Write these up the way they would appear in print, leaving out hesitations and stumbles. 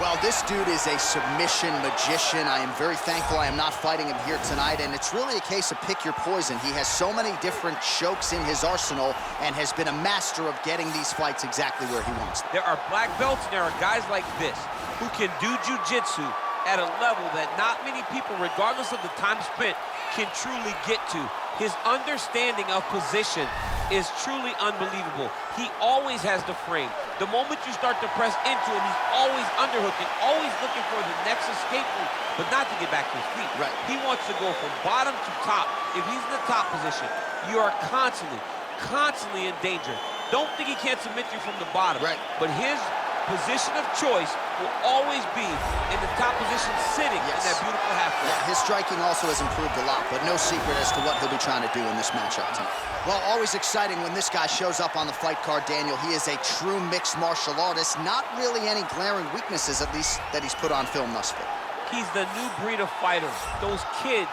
Well, this dude is a submission magician. I am very thankful I am not fighting him here tonight, and it's really a case of pick your poison. He has so many different chokes in his arsenal and has been a master of getting these fights exactly where he wants them. There are black belts and there are guys like this who can do jiu-jitsu at a level that not many people, regardless of the time spent, can truly get to. His understanding of position is truly unbelievable. He always has the frame. The moment you start to press into him, he's always underhooking, always looking for the next escape route, but not to get back to his feet. Right. He wants to go from bottom to top. If he's in the top position, you are constantly in danger. Don't think he can't submit you from the bottom. Right. But his position of choice will always be in the top position, sitting in that beautiful half guard. Yeah, his striking also has improved a lot, but no secret as to what he'll be trying to do in this matchup tonight. Well, always exciting when this guy shows up on the fight card, Daniel. He is a true mixed martial artist. Not really any glaring weaknesses, at least, that he's put on film thus far. He's the new breed of fighter. Those kids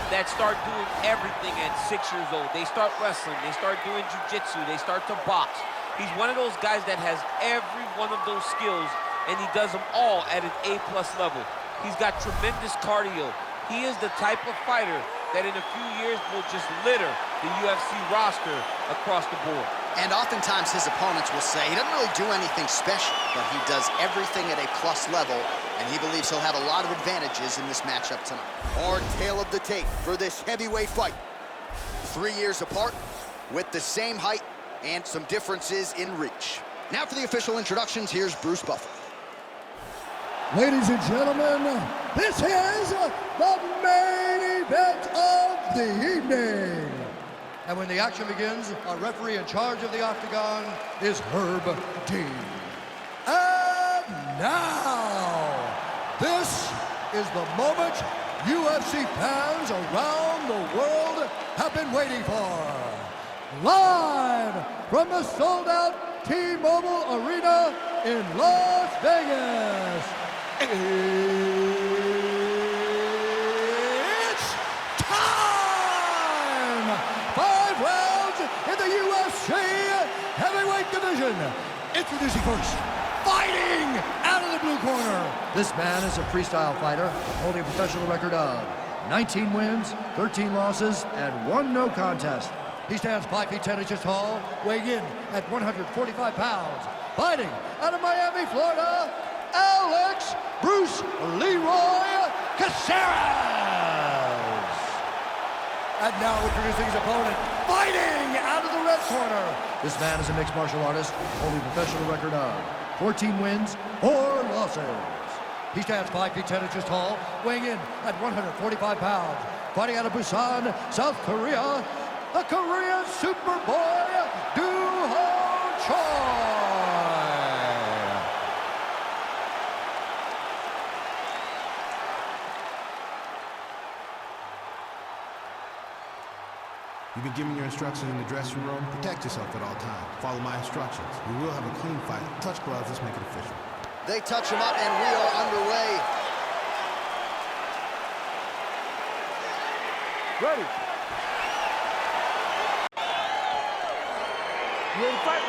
that start doing everything at 6 years old. They start wrestling, they start doing jiu-jitsu, they start to box. He's one of those guys that has every one of those skills, and he does them all at an A-plus level. He's got tremendous cardio. He is the type of fighter that in a few years will just litter the UFC roster across the board. And oftentimes his opponents will say he doesn't really do anything special, but he does everything at a plus level, and he believes he'll have a lot of advantages in this matchup tonight. Hard tail of the tape for this heavyweight fight. 3 years apart, with the same height, and some differences in reach. Now for the official introductions, here's Bruce Buffer. Ladies and gentlemen, this is the main event of the evening. And when the action begins, our referee in charge of the octagon is Herb Dean. And now, this is the moment UFC fans around the world have been waiting for. Live from the sold-out T-Mobile Arena in Las Vegas, it's time! 5 rounds in the UFC heavyweight division. Introducing first, fighting out of the blue corner. This man is a freestyle fighter holding a professional record of 19 wins, 13 losses, and 1 no contest. He stands 5 feet 10 inches tall, weighing in at 145 pounds. Fighting out of Miami, Florida, Alex Bruce Leroy Caceres. And now introducing his opponent, fighting out of the red corner. This man is a mixed martial artist, holding a professional record of 14 wins, 4 losses. He stands 5 feet 10 inches tall, weighing in at 145 pounds. Fighting out of Busan, South Korea, the Korean Superboy, Do-Ho Choi. You've been given your instructions in the dressing room. Protect yourself at all times. Follow my instructions. We will have a clean fight. Touch gloves, let's make it official. They touch him up, and we are underway. Ready. You ready to fight?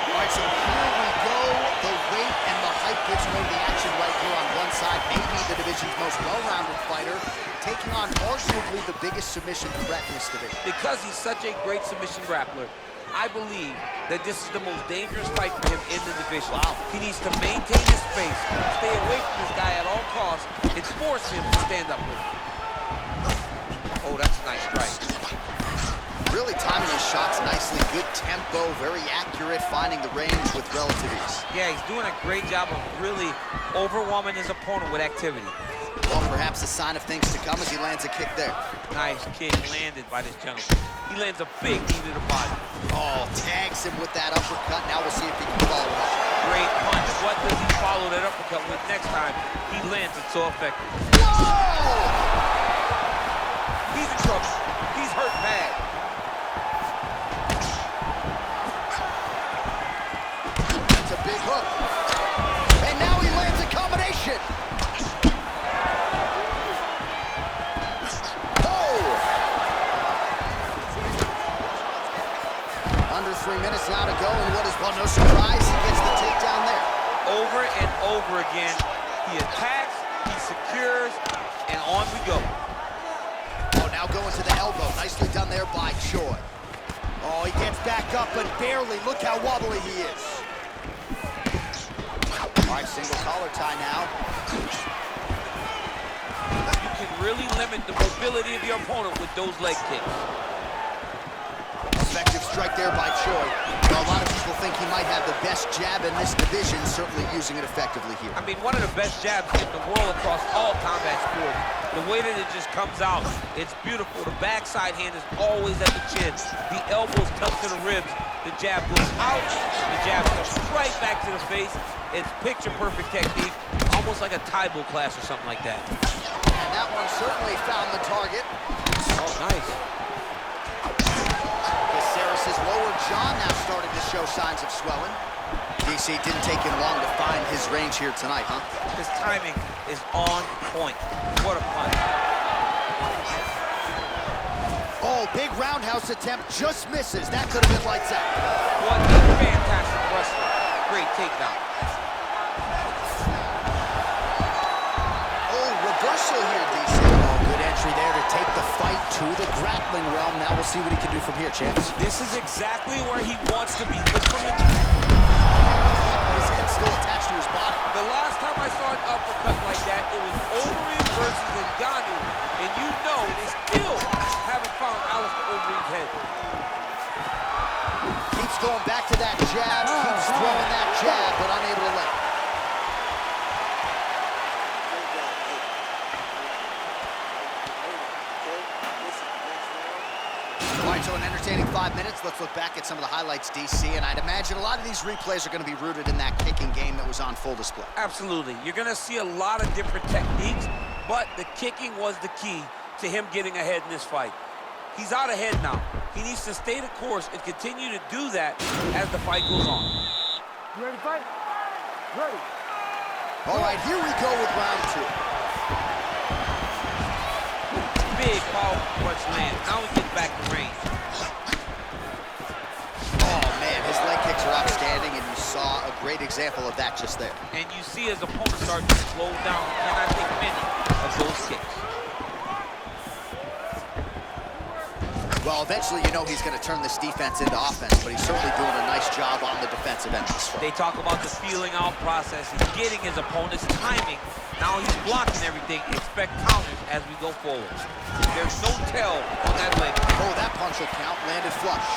All right, so here we go. The weight and the height gives way to the action right here on one side. Maybe the division's most well-rounded fighter, taking on arguably the biggest submission threat in this division. Because he's such a great submission grappler, I believe that this is the most dangerous fight for him in the division. Wow. He needs to maintain his space, stay away from this guy at all costs, and force him to stand up with him. Oh, that's a nice strike. Really timing his shots nicely. Good tempo, very accurate, finding the range with relative ease. Yeah, he's doing a great job of really overwhelming his opponent with activity. Well, perhaps a sign of things to come as he lands a kick there. Nice kick landed by this gentleman. He lands a big knee to the body. Oh, tags him with that uppercut. Now we'll see if he can follow it up. Great punch. What does he follow that uppercut with next time? He lands it so effective. Whoa! He's in trouble. He's hurt bad. That's a big hook. And now he lands a combination. 3 minutes now to go, and what is, well, no surprise, he gets the takedown there. Over and over again, he attacks, he secures, and on we go. Oh, now going to the elbow. Nicely done there by Choi. Oh, he gets back up, but barely. Look how wobbly he is. All right, single collar tie now. You can really limit the mobility of your opponent with those leg kicks. Effective strike there by Choi. Well, a lot of people think he might have the best jab in this division, certainly using it effectively here. I mean, one of the best jabs in the world across all combat sports. The way that it just comes out, it's beautiful. The backside hand is always at the chin. The elbows touch to the ribs. The jab goes out. The jab comes right back to the face. It's picture-perfect technique, almost like a Taibo class or something like that. And that one certainly found the target. Oh, nice. Caceres' lower jaw now starting to show signs of swelling. DC didn't take him long to find his range here tonight, huh? His timing is on point. What a punch. Oh, big roundhouse attempt just misses. That could have been lights out. What a fantastic wrestler. Great takedown. Oh, reversal here, DC. Oh, good entry there to take the fight to the grappling realm. Now we'll see what he can do from here, champs. This is exactly where he wants to be. Look from the... His head's still attached to his body. The last time I saw an uppercut like that, it was Overeem versus Ngannou. And you know they still haven't found Alistair Overeem's head. Keeps going back to that jab, keeps throwing that jab, but unable to land. All right, so an entertaining 5 minutes. Let's look back at some of the highlights, DC, and I'd imagine a lot of these replays are going to be rooted in that kicking game that was on full display. Absolutely. You're going to see a lot of different techniques, but the kicking was the key to him getting ahead in this fight. He's out ahead now. He needs to stay the course and continue to do that as the fight goes on. You ready to fight? Ready. All right, here we go with round 2. Big powerful punch land. Now he gets back to range. Oh, man, his leg kicks are outstanding, and you saw a great example of that just there. And you see his opponent start to slow down, and I think many of those kicks. Well, eventually, you know he's going to turn this defense into offense, but he's certainly doing a nice job on the defensive end of this fight. They talk about the feeling out process. He's getting his opponent's timing. Now he's blocking everything. Expect counters as we go forward. There's no tell on that leg. Oh, that punch will count. Landed flush.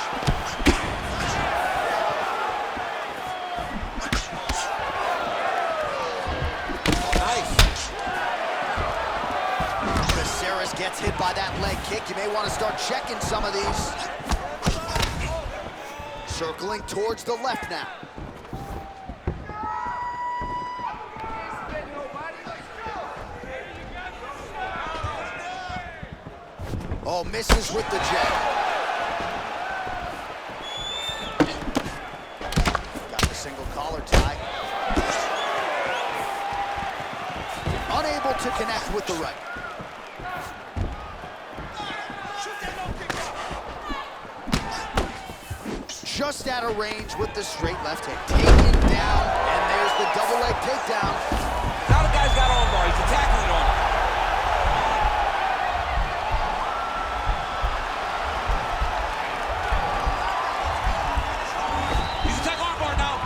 Caceres gets hit by that leg kick. You may want to start checking some of these. Circling towards the left now. Oh, misses with the jab. Got the single collar tie. Unable to connect with the right. Just out of range with the straight left hand. Taken down, and there's the double leg takedown. Now the guy's got arm bar. He's attacking it on him. He's attacking arm bar now.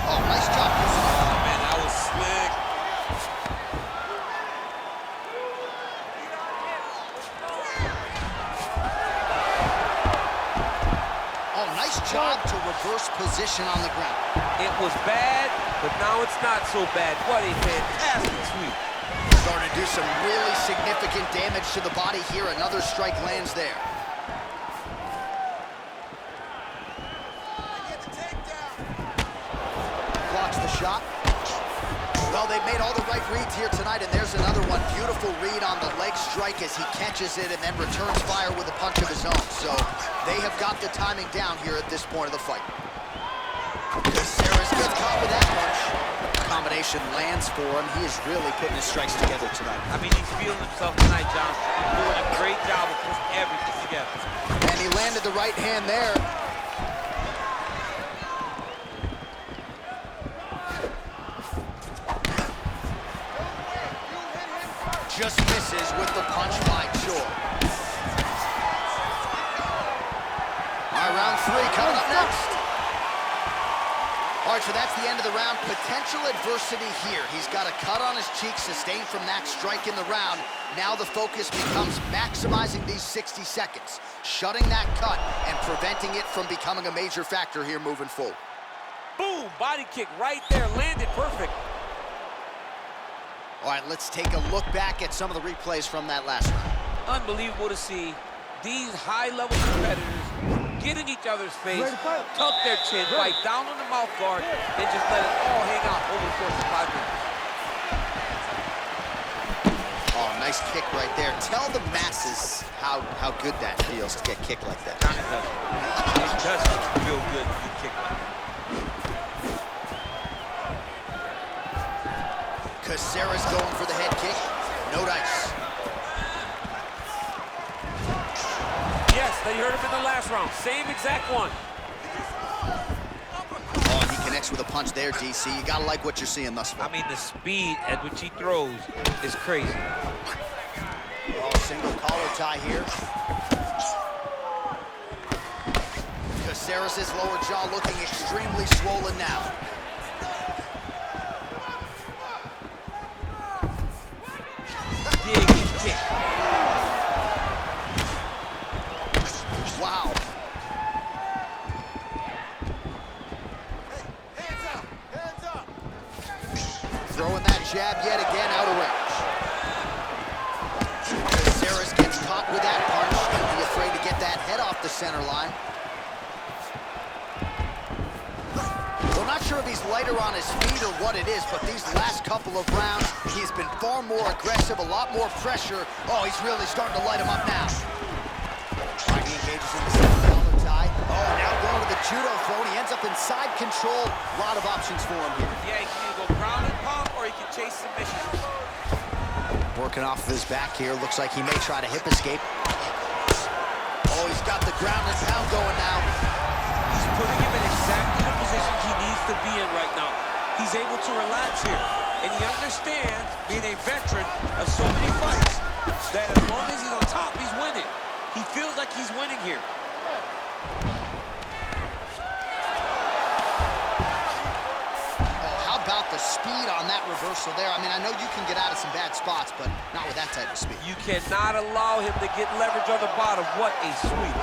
Oh, nice job. Oh, man, that was slick. Oh, nice job to reverse position on the ground. It was bad, but now it's not so bad. What a fantastic sweep. Starting to do some really significant damage to the body here. Another strike lands there. Blocks the shot. Well, they've made all the right reads here tonight, and there's another one. Beautiful read on the leg strike as he catches it and then returns fire with a punch of his own. So they have got the timing down here at this point of the fight. Caceres gets caught with that punch. Combination combination lands for him. He is really putting his strikes together tonight. I mean, he's feeling himself tonight, John. He's doing a great job of putting everything together. And he landed the right hand there. Just misses with the punch by Chor. All right, round 3 coming up next. All right, so that's the end of the round. Potential adversity here. He's got a cut on his cheek sustained from that strike in the round. Now the focus becomes maximizing these 60 seconds, shutting that cut and preventing it from becoming a major factor here moving forward. Boom, body kick right there, landed perfect. All right, let's take a look back at some of the replays from that last round. Unbelievable to see these high-level competitors get in each other's face, tuck their chin, fight down on the mouth guard, and just let it all hang out over the course of 5 minutes. Oh, nice kick right there. Tell the masses how good that feels to get kicked like that. It does. It does feel good to get kicked like that. Caceres going for the head kick. No dice. Yes, they heard him in the last round. Same exact one. Oh, and he connects with a punch there, DC. You gotta like what you're seeing thus far. I mean, the speed at which he throws is crazy. Oh, single collar tie here. Caceres' lower jaw looking extremely swollen now. Big kick. Wow. Throwing that jab yet again out of range. Caceres gets caught with that punch. Don't be afraid to get that head off the center line. Well, not sure if he's lighter on his feet or what it is, but these last couple of rounds, he's been far more aggressive, a lot more pressure. Oh, he's really starting to light him up now. All right, he engages in the single collar tie. Oh, now going to the judo throw. He ends up inside control. A lot of options for him here. Yeah, he can either go ground and pound or he can chase submissions. Working off of his back here. Looks like he may try to hip escape. Oh, he's got the ground and pound going now. He's putting him in exactly the position he needs to be in right now. He's able to relax here. And he understands, being a veteran of so many fights, that as long as he's on top, he's winning. He feels like he's winning here. Oh, how about the speed on that reversal there? I mean, I know you can get out of some bad spots, but not with that type of speed. You cannot allow him to get leverage on the bottom. What a sweep.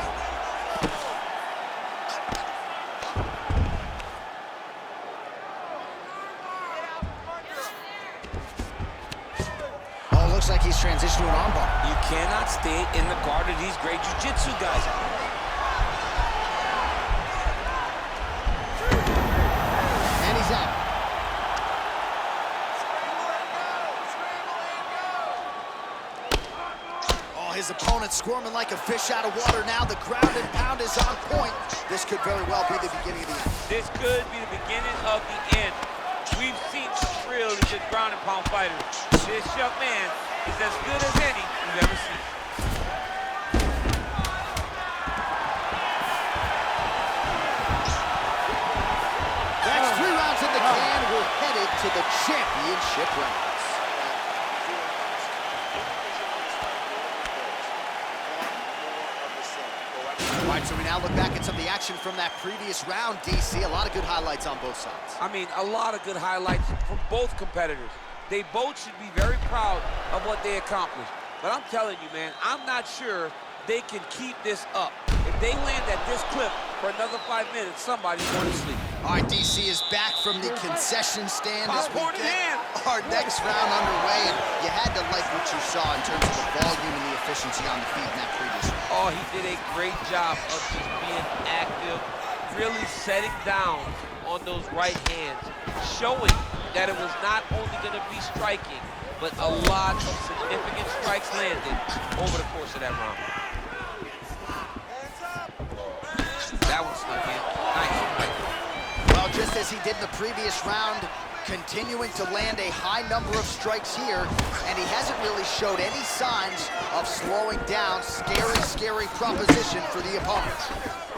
Looks like he's transitioned to an armbar. You cannot stay in the guard of these great jiu-jitsu guys. And he's out. Oh, his opponent squirming like a fish out of water now. The ground and pound is on point. This could very well be the beginning of the end. This could be the beginning of the end. We've seen some really good ground and pound fighters. This young man is as good as any we've ever seen. That's 3 rounds in the can. We're headed to the championship rounds. All right, so we now look back at some of the action from that previous round, DC. A lot of good highlights on both sides. I mean, a lot of good highlights from both competitors. They both should be very proud of what they accomplished. But I'm telling you, man, I'm not sure they can keep this up. If they land at this clip for another 5 minutes, somebody's going to sleep. All right, DC is back from the concession stand as we Popcorn in get hand. our next round underway. And you had to like what you saw in terms of the volume and the efficiency on the feet in that previous round. Oh, he did a great job of just being active, really setting down on those right hands, showing that it was not only going to be striking, but a lot of significant strikes landed over the course of that round. That one snuck in. Nice. Well, just as he did in the previous round, continuing to land a high number of strikes here, and he hasn't really showed any signs of slowing down. Scary proposition for the opponent.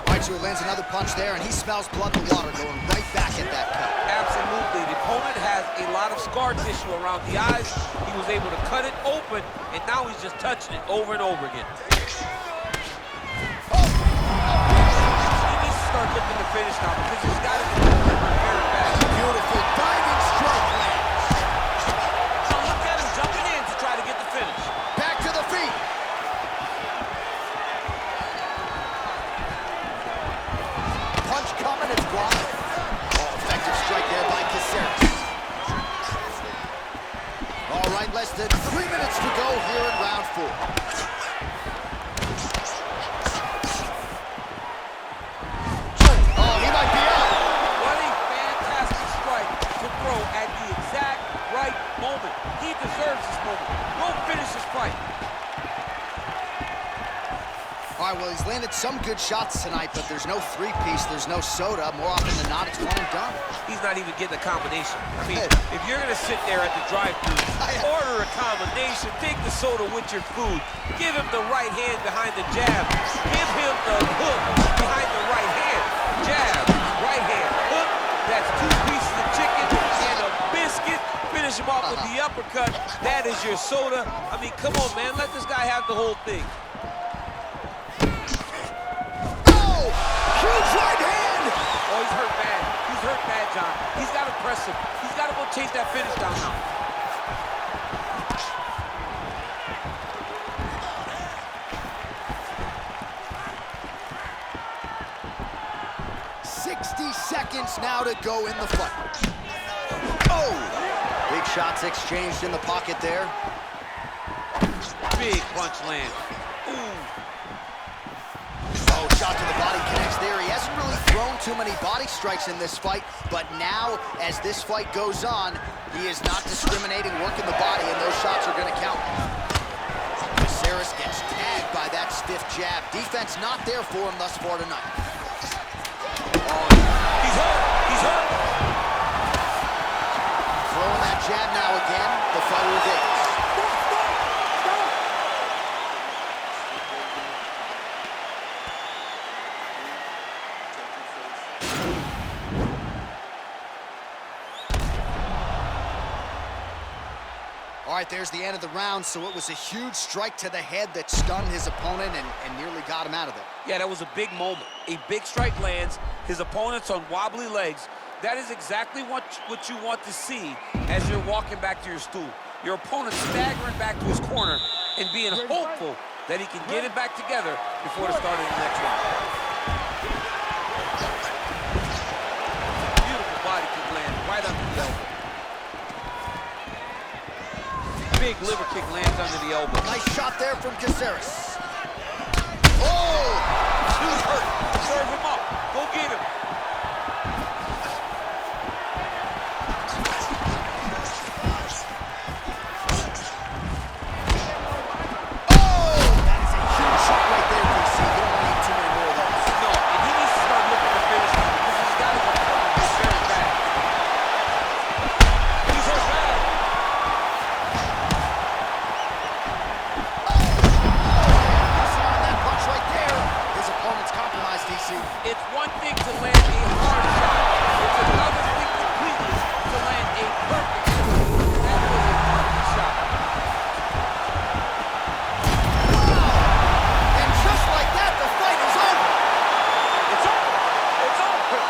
All right, so he lands another punch there, and he smells blood and water going right back at that cut. Absolutely. The opponent has a lot of scar tissue around the eyes. He was able to cut it open, and now he's just touching it over and over again. He needs to start looking to finish now because he's got to get very bad. Beautiful diving strike lands. Now look at him jumping in to try to get the finish. Back to the feet. Punch coming, it's blocked. Oh, effective strike there by Caceres. All right, less than 3 minutes to go here in round 4. Oh, he might be out. What a fantastic strike to throw at the exact right moment. He deserves this moment. Go finish this fight. All right, well, he's landed some good shots tonight, but there's no three-piece, there's no soda. More often than not, it's one and done. He's not even getting a combination. I mean, if you're going to sit there at the drive-thru, order a combination, take the soda with your food, give him the right hand behind the jab, give him the hook behind the right hand, jab, right hand, hook, that's 2 pieces of chicken and a biscuit, finish him off with the uppercut, that is your soda. I mean, come on, man, let this guy have the whole thing. Huge right hand! Oh, he's hurt bad. He's hurt bad, John. He's got to press him. He's got to go chase that finish down now. Seconds now to go in the fight. Oh! Big shots exchanged in the pocket there. Big punch land. Ooh. Oh, shot to the body connects there. He hasn't really thrown too many body strikes in this fight, but now, as this fight goes on, he is not discriminating, working the body, and those shots are going to count. Caceres gets tagged by that stiff jab. Defense not there for him thus far tonight. Oh, he's hurt. He's hurt. Throwing that jab now again. The fight will be. All right, there's the end of the round, so it was a huge strike to the head that stunned his opponent and nearly got him out of there. Yeah, that was a big moment. A big strike lands, his opponent's on wobbly legs. That is exactly what you want to see as you're walking back to your stool. Your opponent staggering back to his corner and being hopeful that he can get it back together before the start of the next round. Beautiful body kick land right under the elbow. Big liver kick lands under the elbow. Nice shot there from Caceres. Oh! He's hurt. Serve him up. Go get him. Oh! That is a huge shot right there, DC. You don't need too many more of those. No, and he needs to start looking to finish him because he's got his opponent very bad. He's hurt bad. It's one thing to land a hard shot. It's another thing completely to land a perfect shot. That was a perfect shot. Wow! And just like that, the fight is over. It's over. It's over.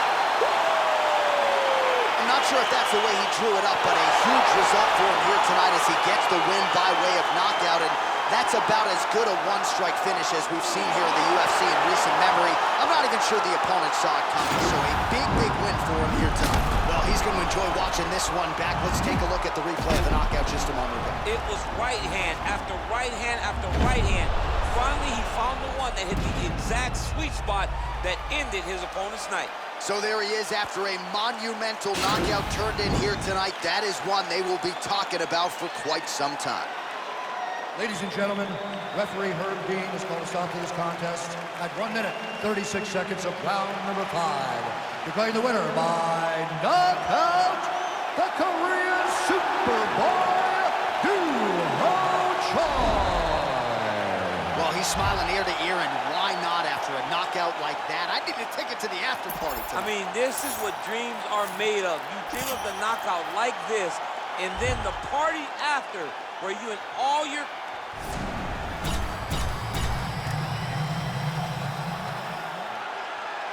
I'm not sure if that's the way he drew it up, but a huge result for him here tonight as he gets the win by way of knockout. And that's about as good a one-strike finish as we've seen here in the UFC in recent memory. I'm not even sure the opponent saw it coming, so a big win for him here tonight. Well, he's going to enjoy watching this one back. Let's take a look at the replay of the knockout just a moment ago. It was right hand after right hand after right hand. Finally, he found the one that hit the exact sweet spot that ended his opponent's night. So there he is after a monumental knockout turned in here tonight. That is one they will be talking about for quite some time. Ladies and gentlemen, referee Herb Dean has called a stop to this contest at 1 minute, 36 seconds of round number 5. Declaring the winner by knockout, the He's smiling ear to ear, and why not after a knockout like that? I need to take it to the after party tonight. I mean, this is what dreams are made of. You dream of the knockout like this, and then the party after, where you and all your